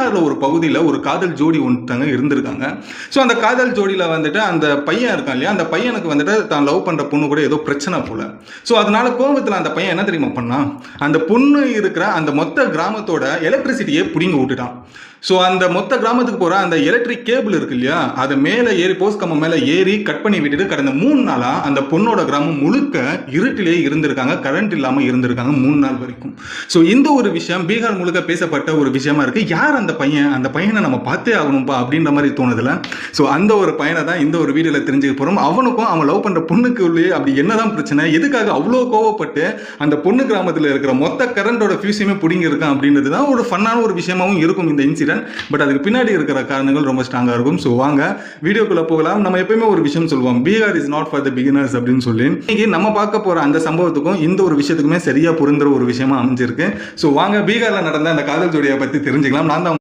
பீகார்ல ஒரு பகுதியில் ஒரு காதல் ஜோடி ஒருத்தங்க இருந்திருக்காங்க. ஸோ அந்த காதல் ஜோடியில் வந்துட்டு அந்த பையன் இருக்கான் இல்லையா, அந்த பையனுக்கு வந்துட்டு தான் லவ் பண்ற பொண்ணு கூட ஏதோ பிரச்சனை போல. ஸோ அதனால கோபத்தில் அந்த பையன் என்ன தெரியுமா பண்ணான், அந்த பொண்ணு இருக்கிற அந்த மொத்த கிராமத்தோட எலக்ட்ரிசிட்டியை பிடிங்கி விட்டுட்டான். ஸோ அந்த மொத்த கிராமத்துக்கு போகிற அந்த எலக்ட்ரிக் கேபிள் இருக்கு இல்லையா, அதை மேலே ஏறி போஸ்ட் கம்பம் மேலே ஏறி கட் பண்ணி விட்டுட்டு கடந்த 3 நாளாக அந்த பொண்ணோட கிராமம் முழுக்க இருட்டிலே இருந்திருக்காங்க, கரண்ட் இல்லாமல் இருந்திருக்காங்க 3 நாள் வரைக்கும். ஸோ இந்த ஒரு விஷயம் பீகார் முழுக்க பேசப்பட்ட ஒரு விஷயமா இருக்கு. யார் அந்த பையன், அந்த பையனை நம்ம பார்த்தே ஆகணும்ப்பா அப்படின்ற மாதிரி தோணுதுல. ஸோ அந்த ஒரு பையனை தான் இந்த ஒரு வீடியோவில் தெரிஞ்சுக்க போகிறோம். அவனுக்கும் அவன் லவ் பண்ணுற பொண்ணுக்கு உள்ளே அப்படி என்னதான் பிரச்சனை, எதுக்காக அவ்வளோ கோவப்பட்டு அந்த பொண்ணு கிராமத்தில் இருக்கிற மொத்த கரண்டோட ஃபியூஸையுமே பிடிங்கி இருக்கான் அப்படின்றது தான் ஒரு ஃபன்னான ஒரு விஷயமாவும் இருக்கும் இந்த இன்சிடென்ட். பட் அதுக்கு பின்னாடி இருக்கிற காரணங்கள் ரொம்ப ஸ்ட்ராங்கா இருக்கும். ஸோ வாங்க வீடியோக்குள்ள போகலாம். நம்ம எப்பயுமே ஒரு விஷயம் சொல்லுவோம், Bihar is not for the beginners அப்படின்னு சொல்லி. இன்னைக்கு நம்ம பார்க்க போற அந்த சம்பவத்துக்கும் இந்த ஒரு விஷயத்துக்குமே சரியா பொருந்துற ஒரு விஷயமா அமைஞ்சிருக்கு. ஸோ வாங்க பீகார்ல நடந்த அந்த காதல் ஜோடியை பத்தி தெரிஞ்சுக்கலாம். நான் தான்